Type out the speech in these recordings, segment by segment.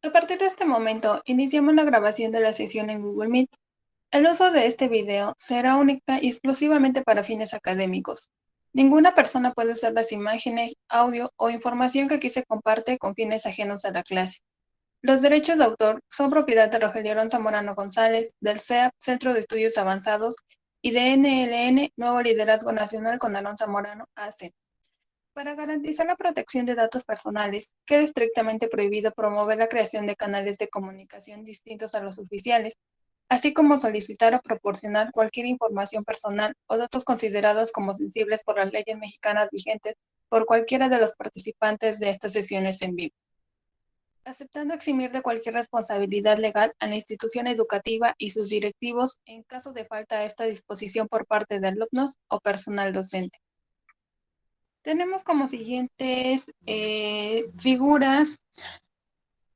A partir de este momento, iniciamos la grabación de la sesión en Google Meet. El uso de este video será única y exclusivamente para fines académicos. Ninguna persona puede usar las imágenes, audio o información que aquí se comparte con fines ajenos a la clase. Los derechos de autor son propiedad de Rogelio Alonso Zamorano González, del CEAP, Centro de Estudios Avanzados, y de NLN, Nuevo Liderazgo Nacional con Alonso Zamorano, AC. Para garantizar la protección de datos personales, queda estrictamente prohibido promover la creación de canales de comunicación distintos a los oficiales, así como solicitar o proporcionar cualquier información personal o datos considerados como sensibles por las leyes mexicanas vigentes por cualquiera de los participantes de estas sesiones en vivo, aceptando eximir de cualquier responsabilidad legal a la institución educativa y sus directivos en caso de falta a esta disposición por parte de alumnos o personal docente. Tenemos como siguientes figuras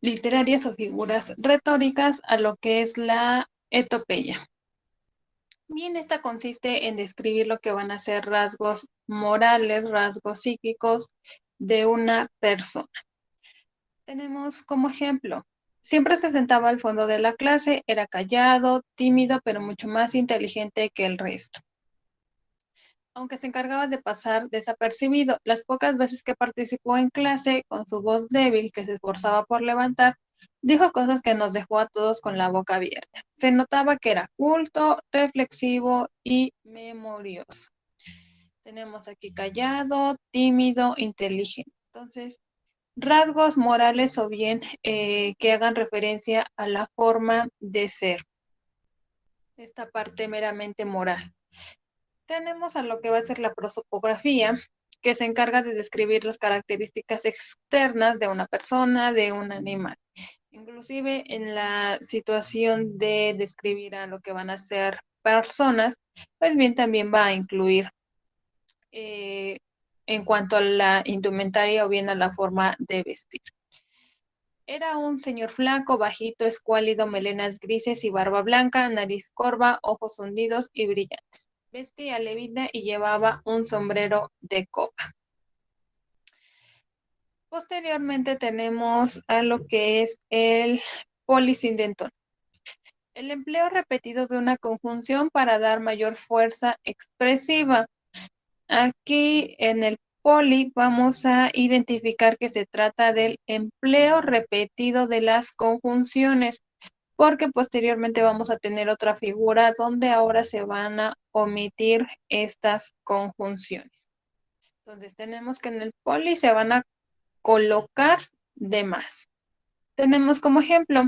literarias o figuras retóricas a lo que es la etopeya. Bien, esta consiste en describir lo que van a ser rasgos morales, rasgos psíquicos de una persona. Tenemos como ejemplo, siempre se sentaba al fondo de la clase, era callado, tímido, pero mucho más inteligente que el resto. Aunque se encargaba de pasar desapercibido, las pocas veces que participó en clase, con su voz débil que se esforzaba por levantar, dijo cosas que nos dejó a todos con la boca abierta. Se notaba que era culto, reflexivo y memorioso. Tenemos aquí callado, tímido, inteligente. Entonces, rasgos morales o bien que hagan referencia a la forma de ser. Esta parte meramente moral. Tenemos a lo que va a ser la prosopografía, que se encarga de describir las características externas de una persona, de un animal. Inclusive en la situación de describir a lo que van a ser personas, pues bien también va a incluir en cuanto a la indumentaria o bien a la forma de vestir. Era un señor flaco, bajito, escuálido, melenas grises y barba blanca, nariz corva, ojos hundidos y brillantes. Vestía levita y llevaba un sombrero de copa. Posteriormente tenemos a lo que es el polisindentón. El empleo repetido de una conjunción para dar mayor fuerza expresiva. Aquí en el poli vamos a identificar que se trata del empleo repetido de las conjunciones, porque posteriormente vamos a tener otra figura donde ahora se van a omitir estas conjunciones. Entonces tenemos que en el poli se van a colocar de más. Tenemos como ejemplo,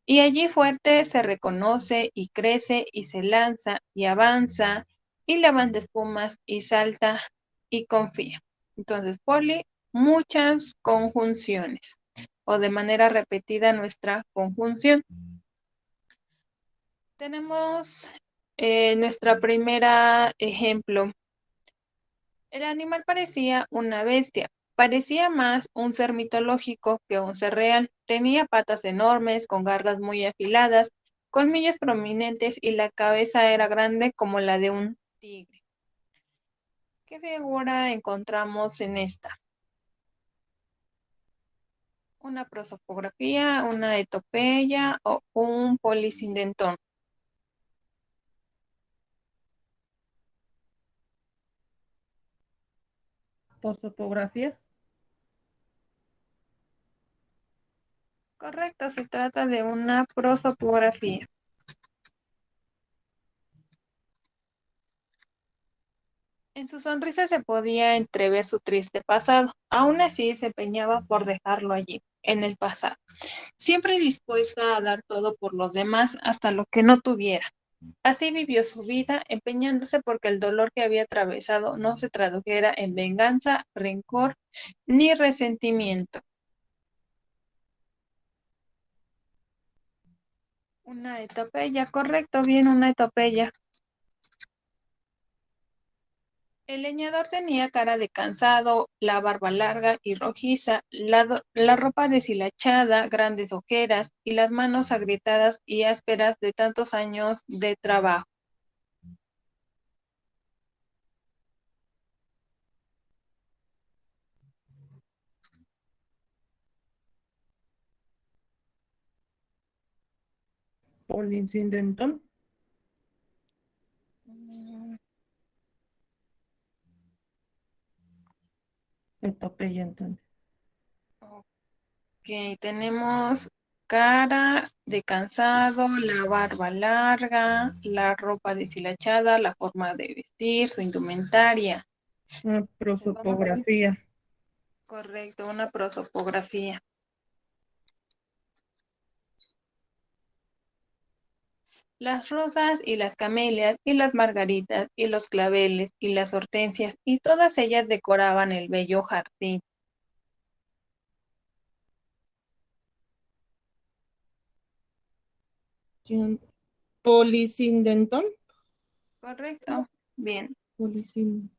y allí fuerte se reconoce y crece y se lanza y avanza y levanta espumas y salta y confía. Entonces, poli, muchas conjunciones o de manera repetida nuestra conjunción. Tenemos nuestra primera ejemplo. El animal parecía una bestia, parecía más un ser mitológico que un ser real. Tenía patas enormes, con garras muy afiladas, colmillos prominentes y la cabeza era grande como la de un tigre. ¿Qué figura encontramos en esta? ¿Una prosopografía, una etopeya o un polisindentón? Prosopografía. Correcto, se trata de una prosopografía. En su sonrisa se podía entrever su triste pasado. Aún así, se empeñaba por dejarlo allí, en el pasado, siempre dispuesta a dar todo por los demás hasta lo que no tuviera. Así vivió su vida, empeñándose porque el dolor que había atravesado no se tradujera en venganza, rencor ni resentimiento. Una etopeya, correcto, bien, una etopeya. El leñador tenía cara de cansado, la barba larga y rojiza, la ropa deshilachada, grandes ojeras y las manos agrietadas y ásperas de tantos años de trabajo. Polisindentón. Mm, Epopeya, entonces. Ok, tenemos cara de cansado, la barba larga, la ropa deshilachada, la forma de vestir, su indumentaria. Entonces vamos a ver. Prosopografía. Correcto, una prosopografía. Las rosas y las camelias y las margaritas y los claveles y las hortensias y todas ellas decoraban el bello jardín. Polisindentón. Correcto. Bien. Polisin.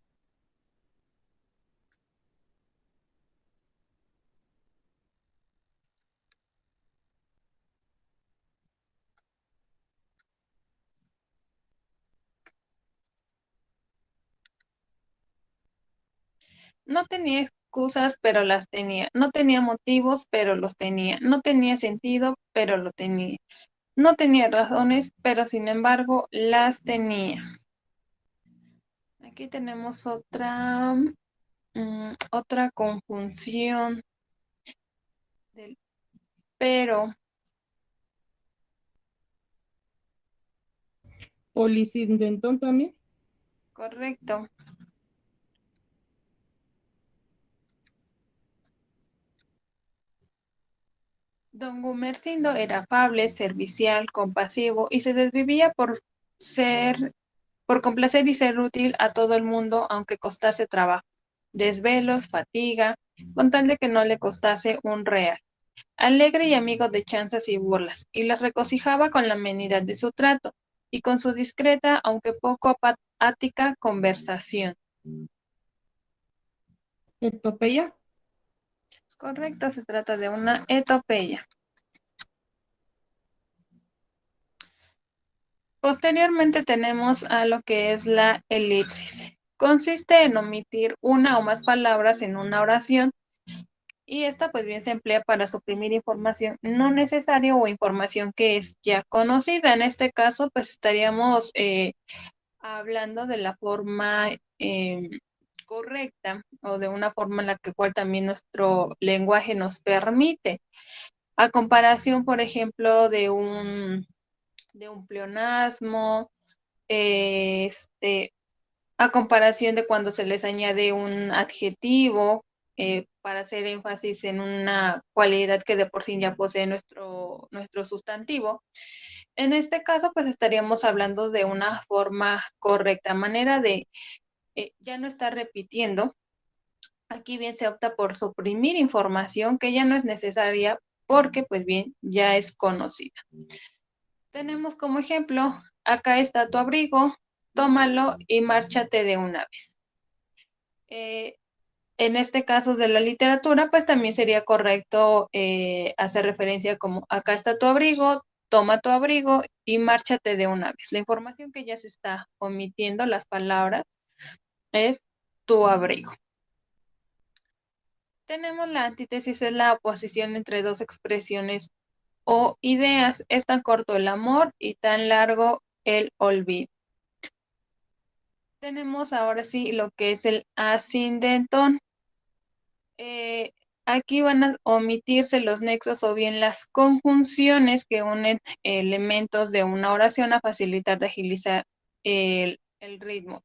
No tenía excusas, pero las tenía. No tenía motivos, pero los tenía. No tenía sentido, pero lo tenía. No tenía razones, pero sin embargo las tenía. Aquí tenemos otra conjunción del pero. Polisindentón también. Correcto. Don Gumersindo era afable, servicial, compasivo y se desvivía por complacer y ser útil a todo el mundo, aunque costase trabajo, desvelos, fatiga, con tal de que no le costase un real. Alegre y amigo de chanzas y burlas, y las regocijaba con la amenidad de su trato y con su discreta, aunque poco apática conversación. Epopeya. Correcto, se trata de una etopeya. Posteriormente tenemos a lo que es la elipsis. Consiste en omitir una o más palabras en una oración y esta pues bien se emplea para suprimir información no necesaria o información que es ya conocida. En este caso pues estaríamos hablando de la forma correcta o de una forma en la que cual también nuestro lenguaje nos permite. A comparación, por ejemplo, de un pleonasmo, a comparación de cuando se les añade un adjetivo para hacer énfasis en una cualidad que de por sí ya posee nuestro sustantivo. En este caso, pues estaríamos hablando de una forma correcta, manera de ya no estar repitiendo. Aquí bien se opta por suprimir información que ya no es necesaria porque pues bien ya es conocida. Tenemos como ejemplo, acá está tu abrigo, tómalo y márchate de una vez. Eh, en este caso de la literatura, pues también sería correcto hacer referencia como acá está tu abrigo, toma tu abrigo y márchate de una vez. La información que ya se está omitiendo, las palabras, es tu abrigo. Tenemos la antítesis, es la oposición entre dos expresiones o ideas. Es tan corto el amor y tan largo el olvido. Tenemos ahora sí lo que es el ascendentón. Eh, Aquí van a omitirse los nexos o bien las conjunciones que unen elementos de una oración a facilitar de agilizar el ritmo.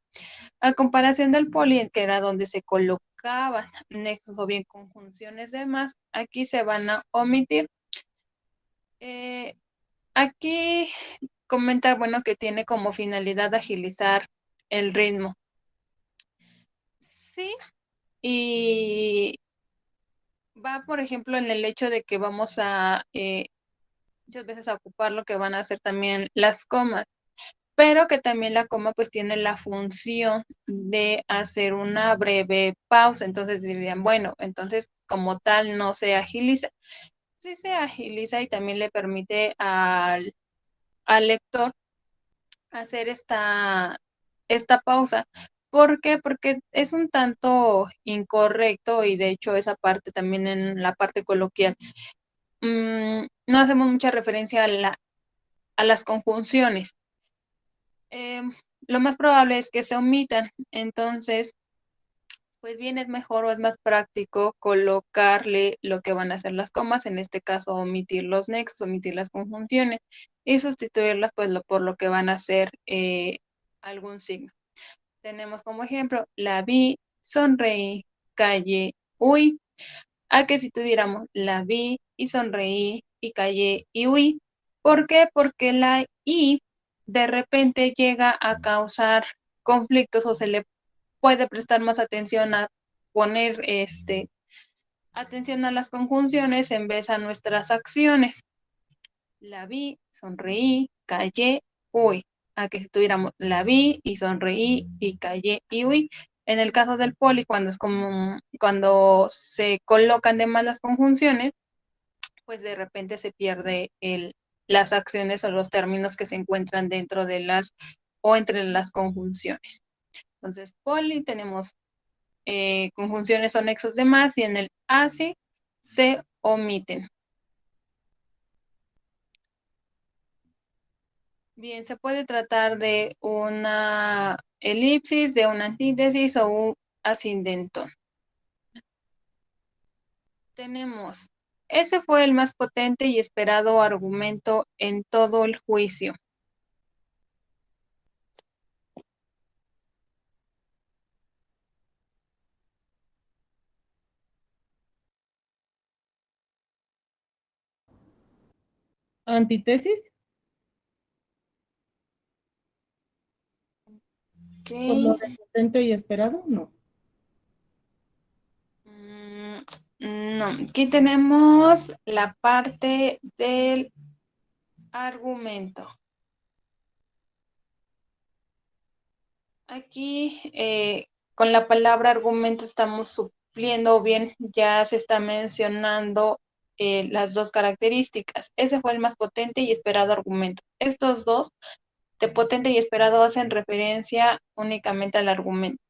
A comparación del poli, que era donde se colocaban nexos o bien conjunciones de más, aquí se van a omitir. Eh, Aquí comenta, bueno, que tiene como finalidad agilizar el ritmo. Sí, y va, por ejemplo, en el hecho de que vamos a muchas veces a ocupar lo que van a hacer también las comas, pero que también la coma pues tiene la función de hacer una breve pausa. Entonces dirían, bueno, entonces como tal no se agiliza. Sí se agiliza y también le permite al lector hacer esta pausa. ¿Por qué? Porque es un tanto incorrecto y de hecho esa parte también en la parte coloquial no hacemos mucha referencia a la a las conjunciones. Lo más probable es que se omitan, entonces pues bien es mejor o es más práctico colocarle lo que van a ser las comas, en este caso omitir los nexos, omitir las conjunciones y sustituirlas pues por lo que van a ser algún signo. Tenemos como ejemplo, la vi, sonreí, callé, huí. A que si tuviéramos la vi y sonreí y callé y huí. ¿Por qué? Porque la I de repente llega a causar conflictos o se le puede prestar más atención a poner atención a las conjunciones en vez a nuestras acciones. La vi, sonreí, callé, huí. A que si tuviéramos la vi y sonreí y callé y huí. En el caso del poli, cuando se colocan de más las conjunciones, pues de repente se pierde las acciones o los términos que se encuentran dentro de las o entre las conjunciones. Entonces, poli tenemos conjunciones o nexos de más y en el ASI se omiten. Bien, se puede tratar de una elipsis, de una antítesis o un ascendentón. Tenemos, ese fue el más potente y esperado argumento en todo el juicio. Antítesis, por lo Ok. de potente y esperado, no. No, aquí tenemos la parte del argumento. Aquí con la palabra argumento estamos supliendo o bien ya se está mencionando las dos características. Ese fue el más potente y esperado argumento. Estos dos, de potente y esperado, hacen referencia únicamente al argumento.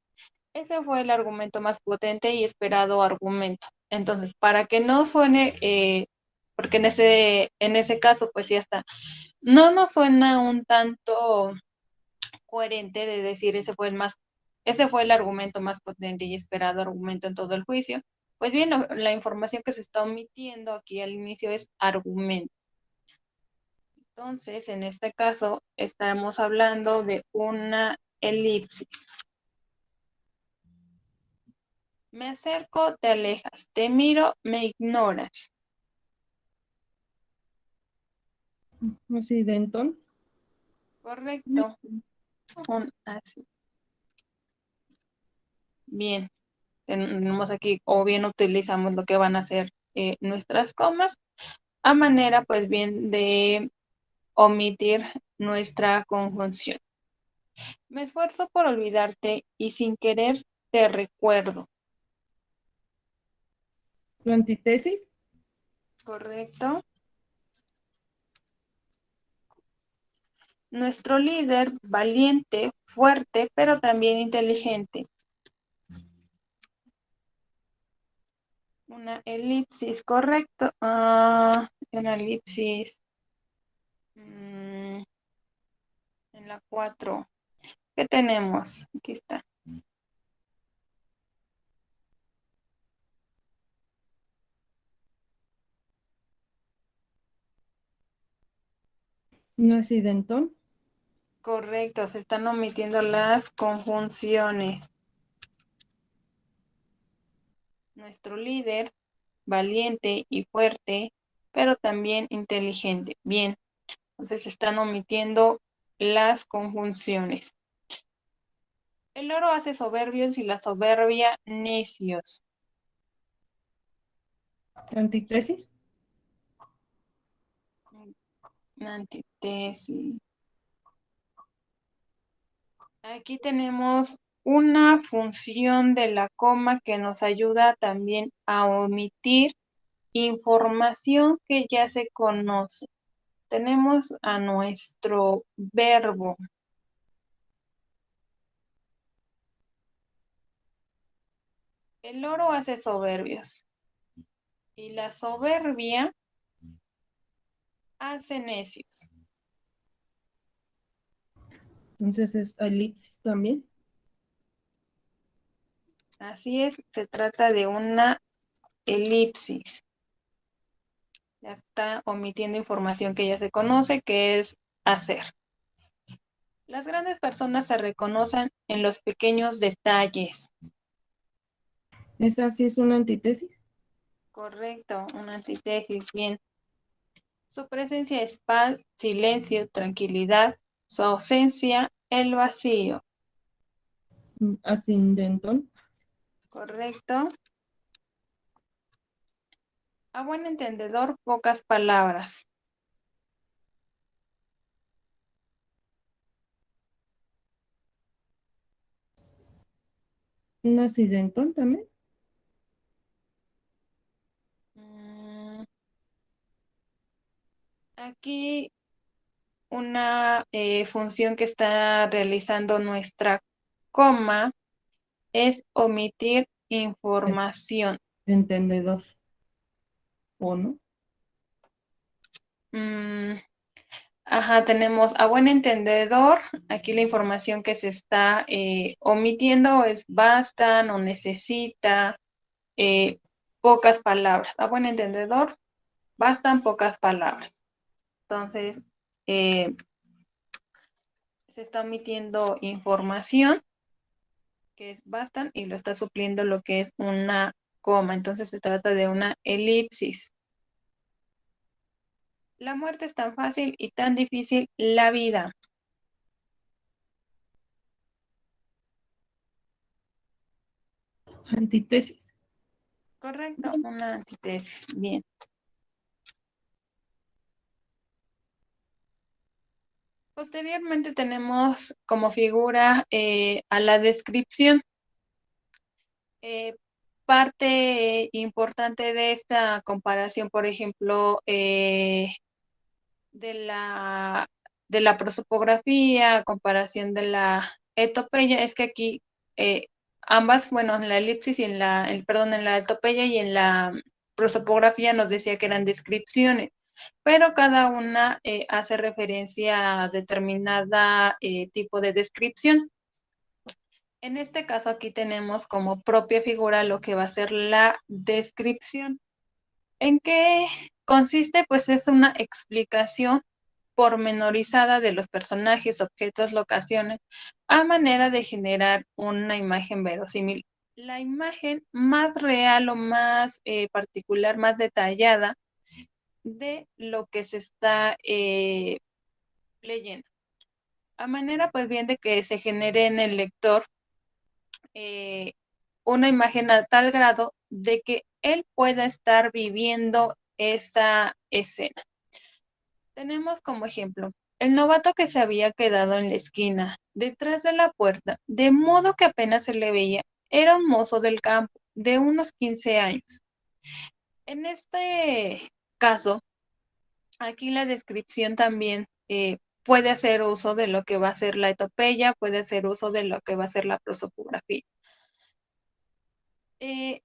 Ese fue el argumento más potente y esperado argumento. Entonces, para que no suene, porque en ese caso, pues ya está, no nos suena un tanto coherente de decir ese fue el argumento más potente y esperado argumento en todo el juicio. Pues bien, la información que se está omitiendo aquí al inicio es argumento. Entonces, en este caso, estamos hablando de una elipsis. Me acerco, te alejas. Te miro, me ignoras. Accidentón. Correcto. Así. Bien. Tenemos aquí, o bien utilizamos lo que van a ser nuestras comas, a manera, pues bien, de omitir nuestra conjunción. Me esfuerzo por olvidarte y sin querer te recuerdo. La antítesis, Correcto. Nuestro líder, valiente, fuerte, pero también inteligente. Una elipsis, correcto. Una elipsis. En la 4. ¿Qué tenemos? Aquí está. un accidentón. Correcto, se están omitiendo las conjunciones. Nuestro líder, valiente y fuerte, pero también inteligente. Bien, entonces se están omitiendo las conjunciones. El oro hace soberbios y la soberbia necios. Antítesis, Antítesis. Aquí tenemos una función de la coma que nos ayuda también a omitir información que ya se conoce. Tenemos a nuestro verbo. El oro hace soberbios y la soberbia hace necios. Entonces es elipsis también. Así es, se trata de una elipsis. Ya está omitiendo información que ya se conoce, que es hacer. Las grandes personas se reconocen en los pequeños detalles. ¿Esa sí es una antítesis? Correcto, una antítesis, bien. Su presencia es paz, silencio, tranquilidad. Su ausencia, el vacío. Ascendentón. Correcto. A buen entendedor, pocas palabras. Un acidentón también. Mm, Aquí una función que está realizando nuestra coma es omitir información. Entendedor. ¿O no? Mm, Ajá, tenemos a buen entendedor. Aquí la información que se está omitiendo es bastan o necesita eh, pocas palabras. A buen entendedor, bastan pocas palabras. Entonces, eh, se está omitiendo información que es bastan y lo está supliendo lo que es una coma. Entonces se trata de una elipsis. La muerte es tan fácil y tan difícil la vida. Antítesis. Correcto, una antítesis. Bien. Posteriormente tenemos como figura a la descripción. Eh, Parte importante de esta comparación, por ejemplo, de la, de la prosopografía, comparación de la etopeya, es que aquí ambas, bueno, en la elipsis y perdón, en la etopeya y en la prosopografía nos decía que eran descripciones, pero cada una hace referencia a determinada tipo de descripción. En este caso aquí tenemos como propia figura lo que va a ser la descripción. ¿En qué consiste? Pues es una explicación pormenorizada de los personajes, objetos, locaciones, a manera de generar una imagen verosímil. La imagen más real o más particular, más detallada de lo que se está leyendo. A manera pues bien de que se genere en el lector eh, una imagen a tal grado de que él pueda estar viviendo esa escena. Tenemos como ejemplo el novato que se había quedado en la esquina, detrás de la puerta, de modo que apenas se le veía. Era un mozo del campo, de unos 15 años. En este caso, aquí la descripción también puede hacer uso de lo que va a ser la etopeya, puede hacer uso de lo que va a ser la prosopografía.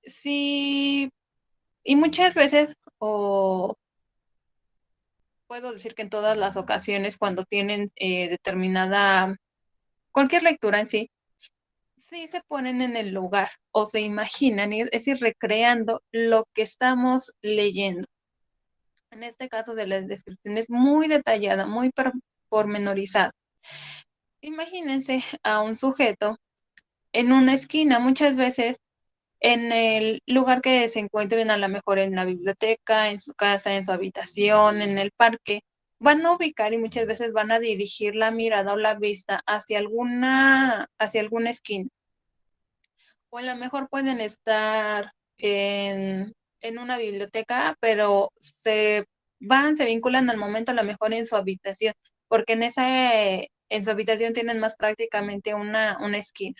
Sí, y muchas veces, o puedo decir que en todas las ocasiones, cuando tienen determinada, cualquier lectura en sí, sí se ponen en el lugar o se imaginan, es decir, recreando lo que estamos leyendo. En este caso de la descripción es muy detallada, muy pormenorizada. Imagínense a un sujeto en una esquina, muchas veces en el lugar que se encuentren, a lo mejor en la biblioteca, en su casa, en su habitación, en el parque, van a ubicar y muchas veces van a dirigir la mirada o la vista hacia alguna esquina. O a lo mejor pueden estar en una biblioteca, pero se vinculan al momento a lo mejor en su habitación, porque en su habitación tienen más prácticamente una esquina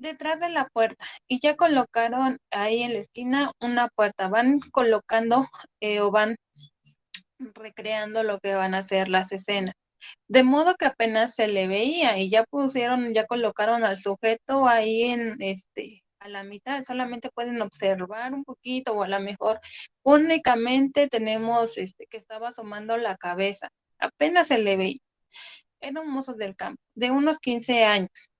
detrás de la puerta y ya colocaron ahí en la esquina una puerta. Van colocando o van recreando lo que van a ser las escenas. De modo que apenas se le veía y ya colocaron al sujeto ahí a la mitad, solamente pueden observar un poquito o a lo mejor únicamente tenemos que estaba asomando la cabeza, apenas se le veía. era un mozo del campo, de unos 15 años.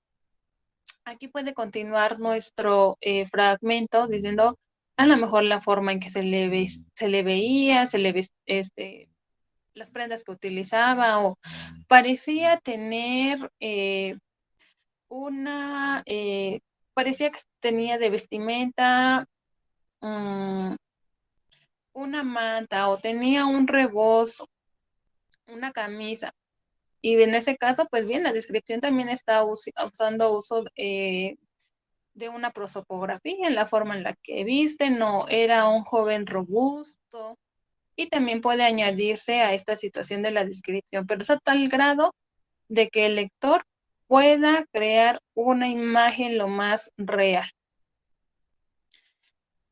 Aquí puede continuar nuestro fragmento diciendo a lo mejor la forma en que se le veía, las prendas que utilizaba, o parecía tener una, parecía que tenía de vestimenta una manta, o tenía un rebozo, una camisa. Y en ese caso, pues bien, la descripción también está usando uso de una prosopografía en la forma en la que viste. No era un joven robusto, y también puede añadirse a esta situación de la descripción, pero es a tal grado de que el lector pueda crear una imagen lo más real.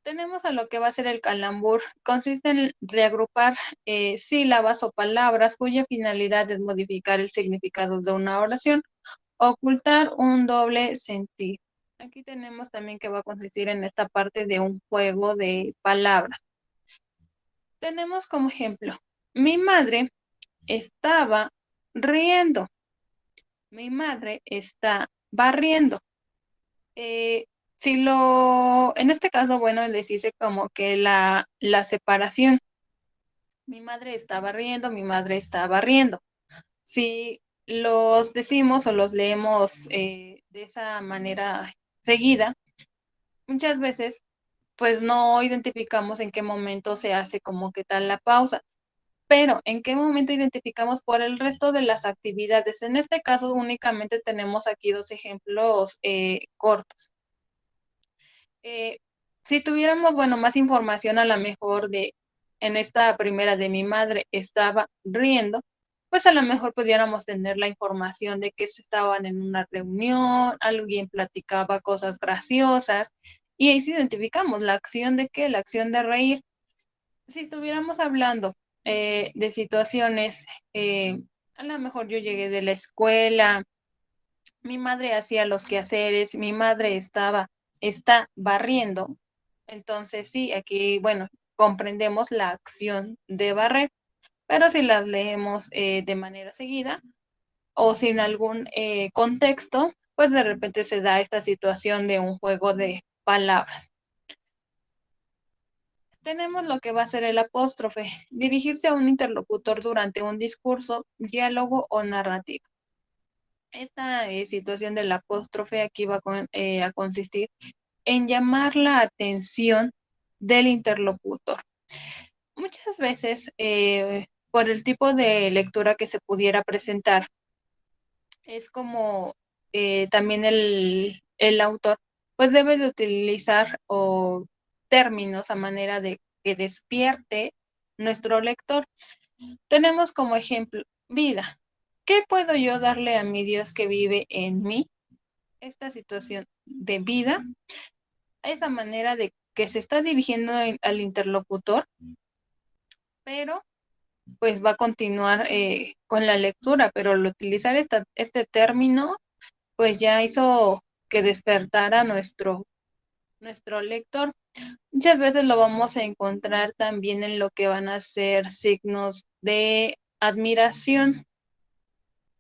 Tenemos a lo que va a ser el calambur. Consiste en reagrupar sílabas o palabras cuya finalidad es modificar el significado de una oración, ocultar un doble sentido. Aquí tenemos también que va a consistir en esta parte de un juego de palabras. Tenemos como ejemplo, mi madre estaba riendo. Mi madre está barriendo. Eh, en este caso, bueno, les dice como que la separación. Mi madre está barriendo, mi madre está barriendo. Si los decimos o los leemos de esa manera seguida, muchas veces pues no identificamos en qué momento se hace como que tal la pausa, pero en qué momento identificamos por el resto de las actividades. En este caso únicamente tenemos aquí dos ejemplos cortos. Si tuviéramos, bueno, más información a lo mejor en esta primera de mi madre estaba riendo, pues a lo mejor pudiéramos tener la información de que estaban en una reunión, alguien platicaba cosas graciosas, y ahí sí identificamos la acción de qué, la acción de reír. Si estuviéramos hablando de situaciones, a lo mejor yo llegué de la escuela, mi madre hacía los quehaceres, mi madre está barriendo. Entonces sí, aquí, bueno, comprendemos la acción de barrer, pero si las leemos de manera seguida o sin algún contexto, pues de repente se da esta situación de un juego de palabras. Tenemos lo que va a ser el apóstrofe, dirigirse a un interlocutor durante un discurso, diálogo o narrativa. Esta situación del apóstrofe aquí va a consistir en llamar la atención del interlocutor. Muchas veces, por el tipo de lectura que se pudiera presentar, es como también el autor pues debe de utilizar términos a manera de que despierte nuestro lector. Tenemos como ejemplo, vida. ¿Qué puedo yo darle a mi Dios que vive en mí? Esta situación de vida, esa manera de que se está dirigiendo al interlocutor, pero pues va a continuar con la lectura, pero al utilizar este término, pues ya hizo que despertara nuestro lector. Muchas veces lo vamos a encontrar también en lo que van a ser signos de admiración.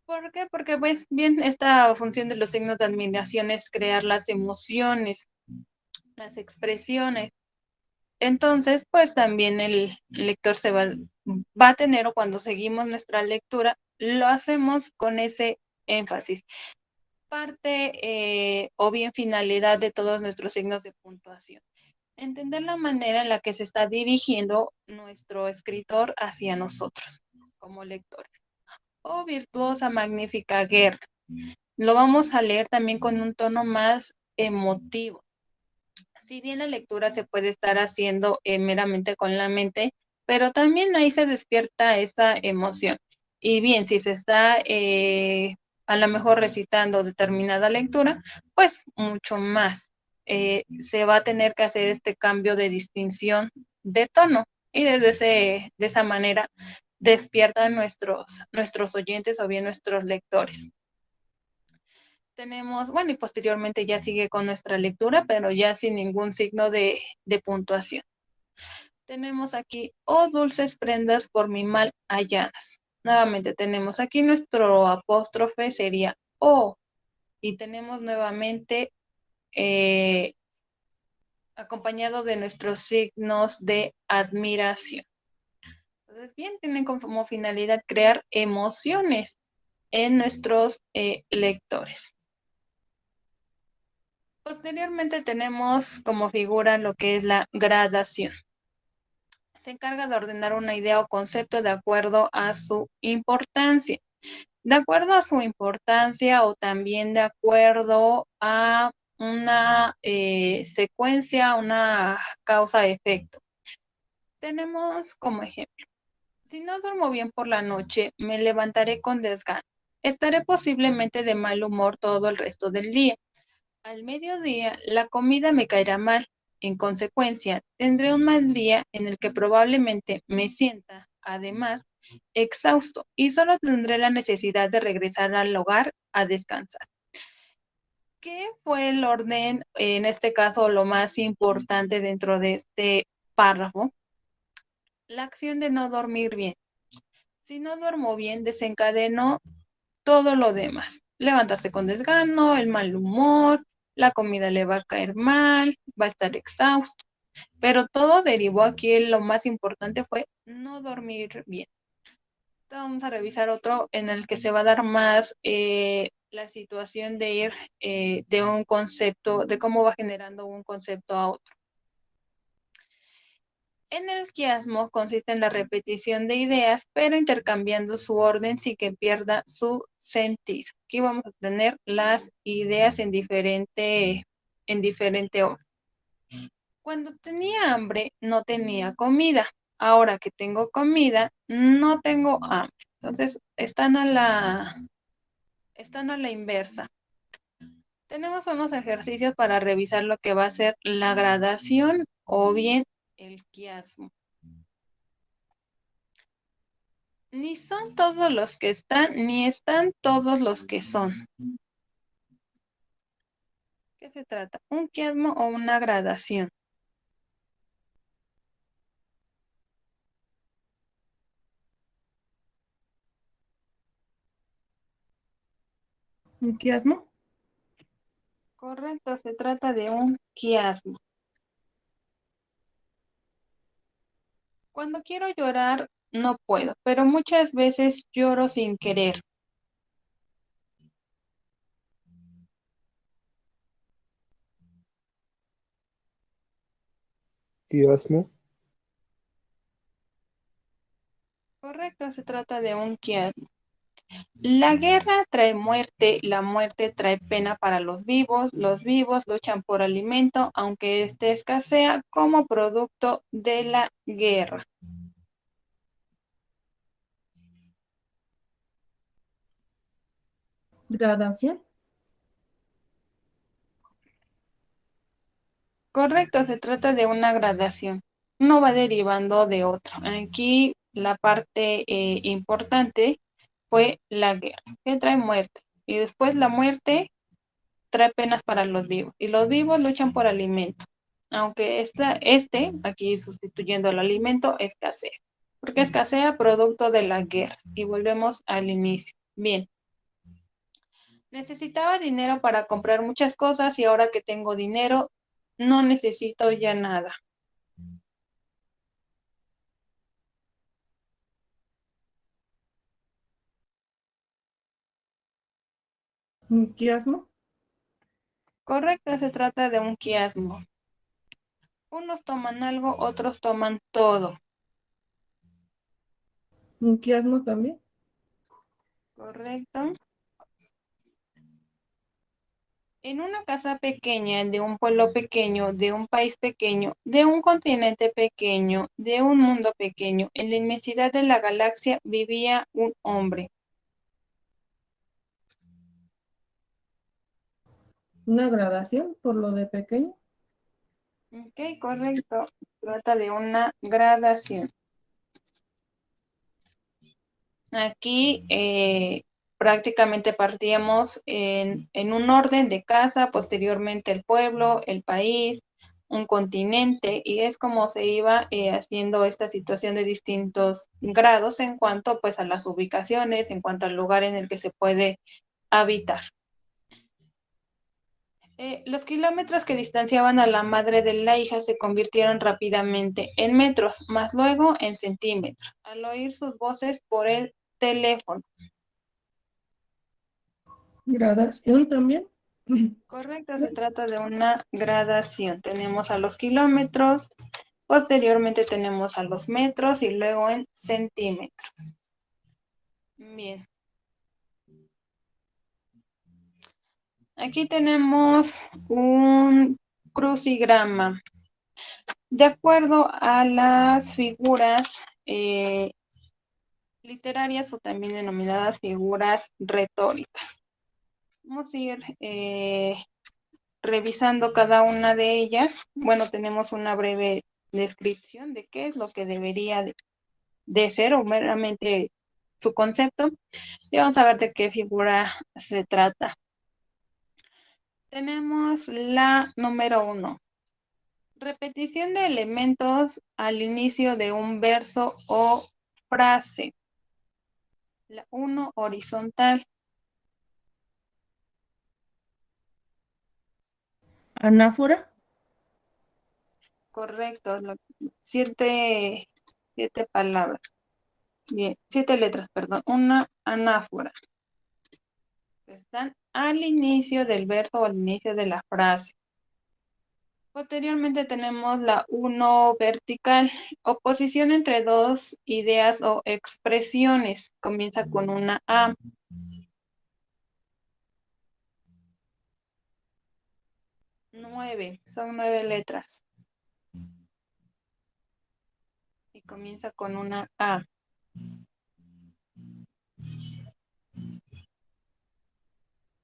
¿Por qué? Porque pues bien, esta función de los signos de admiración es crear las emociones, las expresiones. Entonces, pues también el lector va a tener, o cuando seguimos nuestra lectura, lo hacemos con ese énfasis. Parte o bien finalidad de todos nuestros signos de puntuación. Entender la manera en la que se está dirigiendo nuestro escritor hacia nosotros como lectores. Oh, virtuosa, magnífica guerra. Lo vamos a leer también con un tono más emotivo. Si bien la lectura se puede estar haciendo meramente con la mente, pero también ahí se despierta esta emoción. Y bien, si se está a lo mejor recitando determinada lectura, pues mucho más. Se va a tener que hacer este cambio de distinción de tono, y de esa manera despiertan nuestros oyentes o bien nuestros lectores. Tenemos, bueno, y posteriormente ya sigue con nuestra lectura, pero ya sin ningún signo de puntuación. Tenemos aquí, oh dulces prendas por mi mal halladas. Nuevamente tenemos aquí nuestro apóstrofe sería O y tenemos nuevamente acompañado de nuestros signos de admiración. Entonces, bien, tienen como finalidad crear emociones en nuestros lectores. Posteriormente tenemos como figura lo que es la gradación. Se encarga de ordenar una idea o concepto de acuerdo a su importancia. De acuerdo a su importancia o también de acuerdo a una secuencia, una causa-efecto. Tenemos como ejemplo, si no duermo bien por la noche, me levantaré con desgano. Estaré posiblemente de mal humor todo el resto del día. Al mediodía, la comida me caerá mal. En consecuencia, tendré un mal día en el que probablemente me sienta, además, exhausto y solo tendré la necesidad de regresar al hogar a descansar. ¿Qué fue el orden, en este caso, lo más importante dentro de este párrafo? La acción de no dormir bien. Si no duermo bien, desencadeno todo lo demás. Levantarse con desgano, el mal humor, la comida le va a caer mal, va a estar exhausto. Pero todo derivó aquí, lo más importante fue no dormir bien. Vamos a revisar otro en el que se va a dar más la situación de ir de un concepto, de cómo va generando un concepto a otro. En el quiasmo consiste en la repetición de ideas, pero intercambiando su orden sin que pierda su sentido. Aquí vamos a tener las ideas en diferente orden. Cuando tenía hambre, no tenía comida. Ahora que tengo comida, no tengo hambre. Entonces, están a la inversa. Tenemos unos ejercicios para revisar lo que va a ser la gradación o bien el quiasmo. Ni son todos los que están, ni están todos los que son. ¿Qué se trata? ¿Un quiasmo o una gradación? ¿Un quiasmo? Correcto, se trata de un quiasmo. Cuando quiero llorar, no puedo, pero muchas veces lloro sin querer. Quiasmo. Correcto, se trata de un quiasmo. La guerra trae muerte, la muerte trae pena para los vivos luchan por alimento, aunque éste escasea como producto de la guerra. ¿Gradación? Correcto, se trata de una gradación. Uno va derivando de otro. Aquí la parte importante fue la guerra, que trae muerte. Y después la muerte trae penas para los vivos. Y los vivos luchan por alimento. Aunque aquí sustituyendo el alimento, escasea. Porque escasea producto de la guerra. Y volvemos al inicio. Bien. Necesitaba dinero para comprar muchas cosas y ahora que tengo dinero, no necesito ya nada. ¿Un quiasmo? Correcto, se trata de un quiasmo. Unos toman algo, otros toman todo. ¿Un quiasmo también? Correcto. En una casa pequeña, de un pueblo pequeño, de un país pequeño, de un continente pequeño, de un mundo pequeño, en la inmensidad de la galaxia vivía un hombre. ¿Una gradación por lo de pequeño? Ok, correcto. Se trata de una gradación. Aquí prácticamente partíamos en un orden de casa, posteriormente el pueblo, el país, un continente, y es como se iba haciendo esta situación de distintos grados en cuanto pues a las ubicaciones, en cuanto al lugar en el que se puede habitar. Los kilómetros que distanciaban a la madre de la hija se convirtieron rápidamente en metros, más luego en centímetros, al oír sus voces por el teléfono. Gradación también. Correcto, se trata de una gradación. Tenemos a los kilómetros, posteriormente tenemos a los metros y luego en centímetros. Bien. Aquí tenemos un crucigrama. De acuerdo a las figuras literarias o también denominadas figuras retóricas. Vamos a ir revisando cada una de ellas. Bueno, tenemos una breve descripción de qué es lo que debería de ser o meramente su concepto. Y vamos a ver de qué figura se trata. Tenemos la número 1. Repetición de elementos al inicio de un verso o frase. La 1 horizontal. Anáfora. Correcto. Siete palabras. Bien, 7 letras, perdón. Una anáfora. Están al inicio del verso o al inicio de la frase. Posteriormente tenemos la 1 vertical, oposición entre dos ideas o expresiones. Comienza con una A. 9, son 9 letras. Y comienza con una A.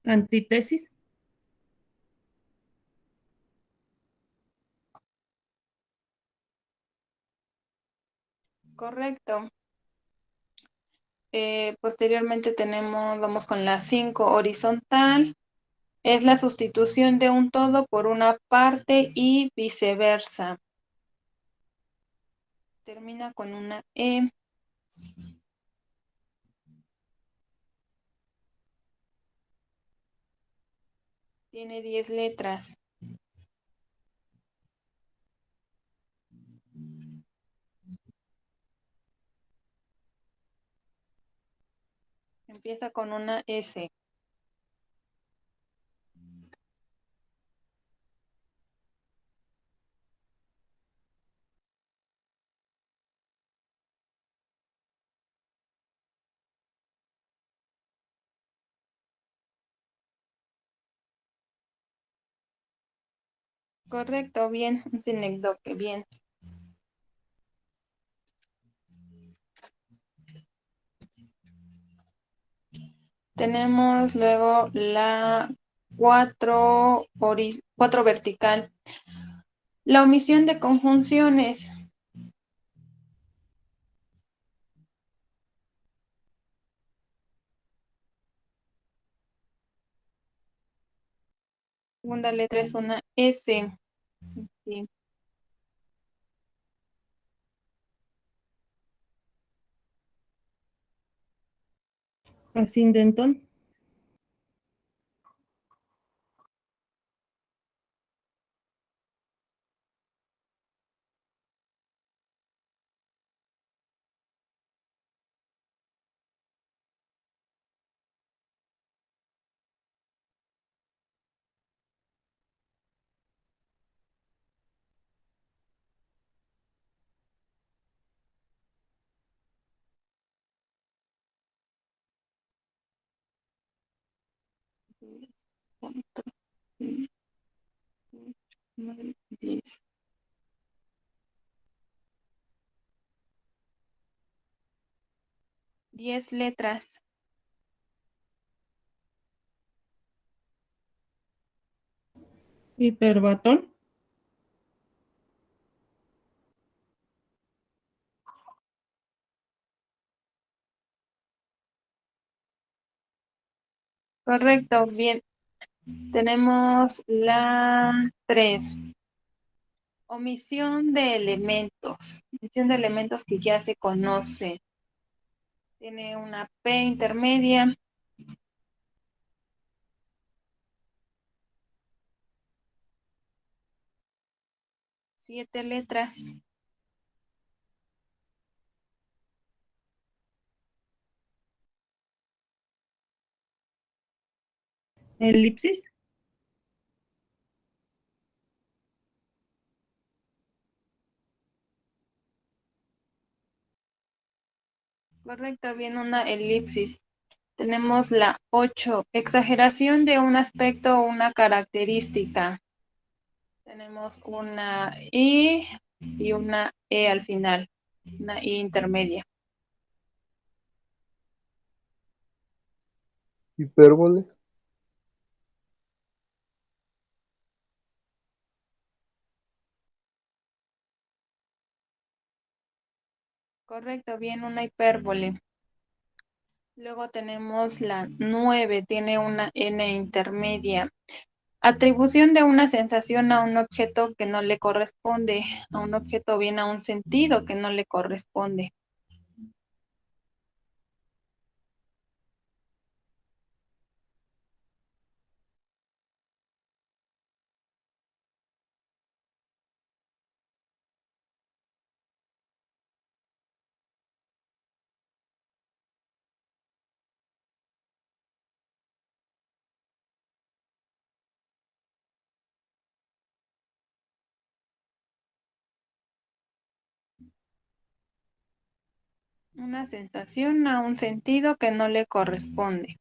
Antítesis. Correcto. Posteriormente vamos con la 5 horizontal. Es la sustitución de un todo por una parte y viceversa. Termina con una E. Tiene 10 letras. Empieza con una S. Correcto, bien. Un sinécdoque, bien. Tenemos luego la 4 vertical. La omisión de conjunciones. Segunda letra es una S. Sí. Ascendentón. Cuatro, seis, ocho, 9, 10. 10 letras. Hiperbatón. Correcto, bien. Tenemos la 3. Omisión de elementos. Omisión de elementos que ya se conocen. Tiene una P intermedia. Siete letras. Elipsis. Correcto, bien, una elipsis. Tenemos la 8. Exageración de un aspecto o una característica. Tenemos una I y una E al final. Una I intermedia. Hipérbole. Correcto, bien, una hipérbole. Luego tenemos la 9, tiene una N intermedia. Atribución de una sensación a un objeto que no le corresponde, a un objeto bien a un sentido que no le corresponde. Una sensación a un sentido que no le corresponde.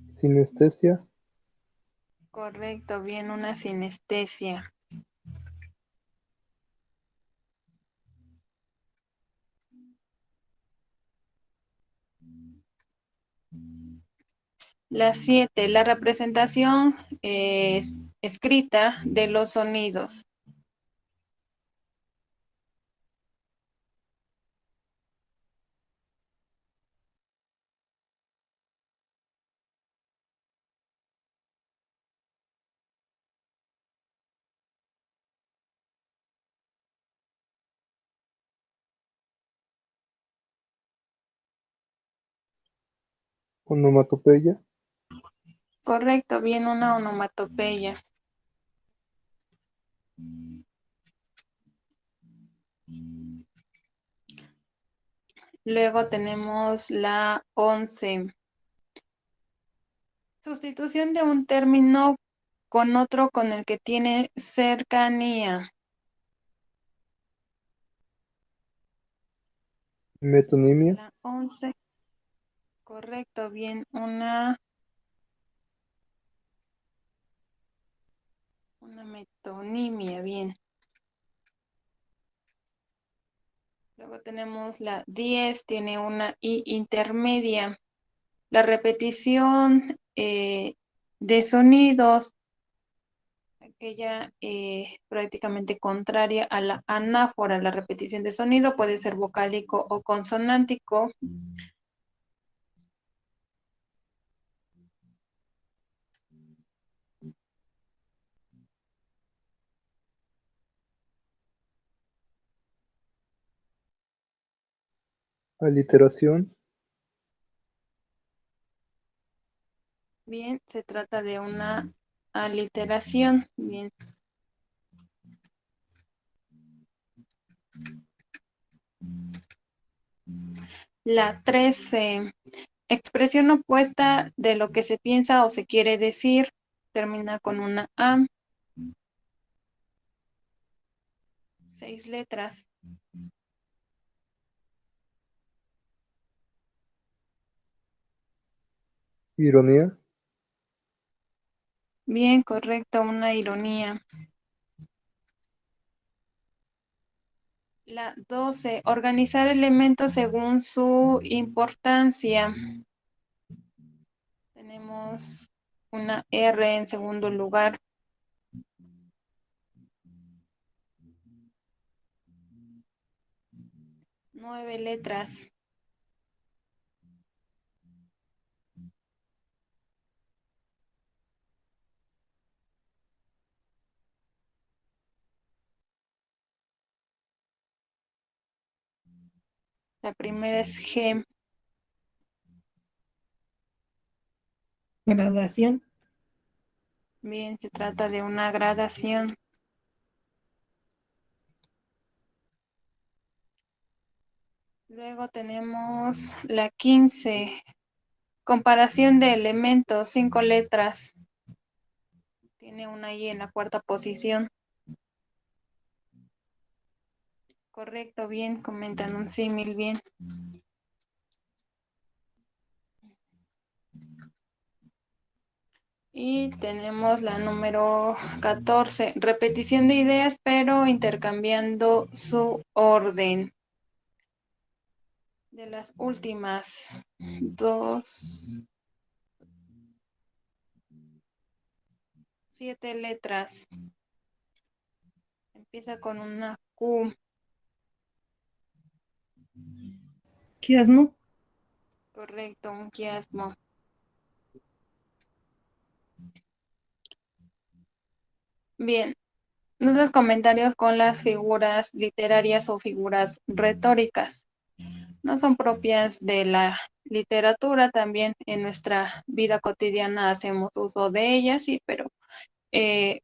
Sinestesia. Correcto, bien, una sinestesia. La 7, la representación escrita de los sonidos. Onomatopeya. Correcto, bien, una onomatopeya. Luego tenemos la 11. Sustitución de un término con otro con el que tiene cercanía. Metonimia. La 11. Correcto, bien, una metonimia, bien. Luego tenemos la 10, tiene una I intermedia. La repetición de sonidos, aquella prácticamente contraria a la anáfora. La repetición de sonido puede ser vocálico o consonántico. Aliteración. Bien, se trata de una aliteración. Bien. La 13. Expresión opuesta de lo que se piensa o se quiere decir. Termina con una A. 6 letras. Ironía. Bien, correcto, una ironía. La 12. Organizar elementos según su importancia. Tenemos una R en segundo lugar. 9 letras. La primera es G. Gradación. Bien, se trata de una gradación. Luego tenemos la 15. Comparación de elementos, 5 letras. Tiene una I en la cuarta posición. Correcto, bien, comentan un símil, bien. Y tenemos la número 14, repetición de ideas, pero intercambiando su orden. De las últimas 2, 7 letras. Empieza con una Q. Quiasmo. Correcto, un quiasmo. Bien, nuestros comentarios con las figuras literarias o figuras retóricas. No son propias de la literatura, también en nuestra vida cotidiana hacemos uso de ellas, sí, pero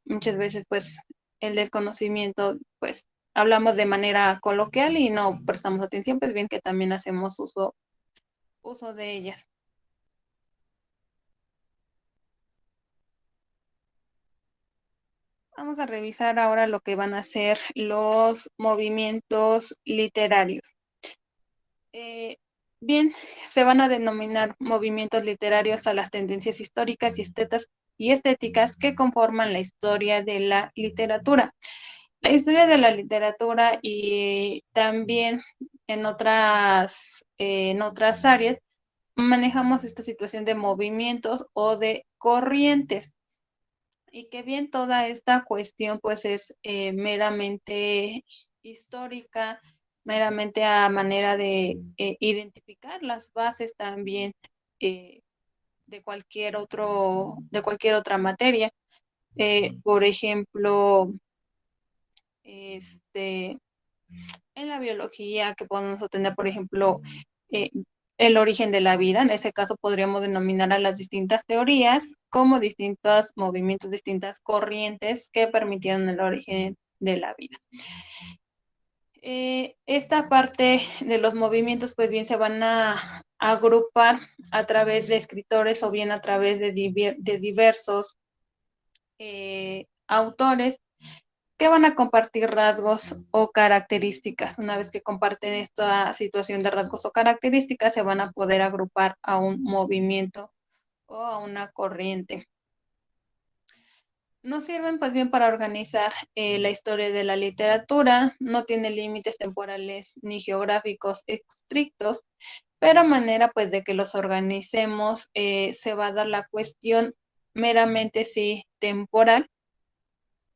muchas veces pues el desconocimiento, pues hablamos de manera coloquial y no prestamos atención, pues bien que también hacemos uso de ellas. Vamos a revisar ahora lo que van a ser los movimientos literarios. Bien, se van a denominar movimientos literarios a las tendencias históricas y estéticas que conforman la historia de la literatura. La historia de la literatura y también en otras áreas manejamos esta situación de movimientos o de corrientes. Y que bien toda esta cuestión pues es meramente histórica, meramente a manera de identificar las bases también eh, de cualquier otra materia. Por ejemplo, este, en la biología que podemos obtener, por ejemplo, eh, el origen de la vida. En ese caso podríamos denominar a las distintas teorías como distintos movimientos, distintas corrientes que permitieron el origen de la vida. Esta parte de los movimientos, pues bien, se van a agrupar a través de escritores o bien a través de diversos autores que van a compartir rasgos o características. Una vez que comparten esta situación de rasgos o características, se van a poder agrupar a un movimiento o a una corriente. Nos sirven pues bien para organizar la historia de la literatura, no tiene límites temporales ni geográficos estrictos, pero a manera pues de que los organicemos se va a dar la cuestión meramente sí temporal.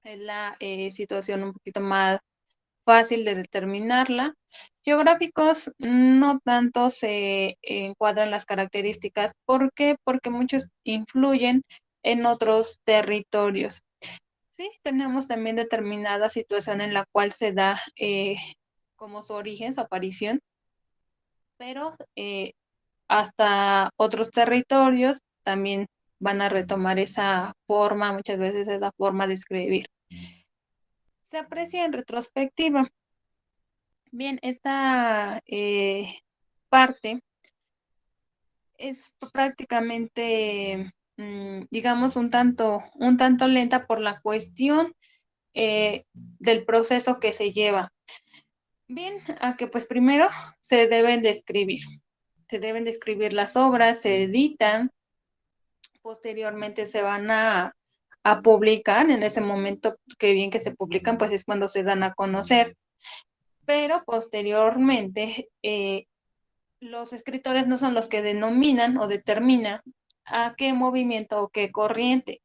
Es la situación un poquito más fácil de determinarla. Geográficos no tanto se encuadran las características. ¿Por qué? Porque muchos influyen en otros territorios. Sí, tenemos también determinada situación en la cual se da como su origen, su aparición, pero hasta otros territorios también van a retomar esa forma, muchas veces esa forma de escribir. Se aprecia en retrospectiva. Bien, esta parte es prácticamente, digamos, un tanto lenta por la cuestión del proceso que se lleva. Bien, a que pues primero se deben de escribir las obras, se editan, posteriormente se van a publicar, en ese momento que bien que se publican, pues es cuando se dan a conocer, pero posteriormente los escritores no son los que denominan o determinan a qué movimiento o qué corriente,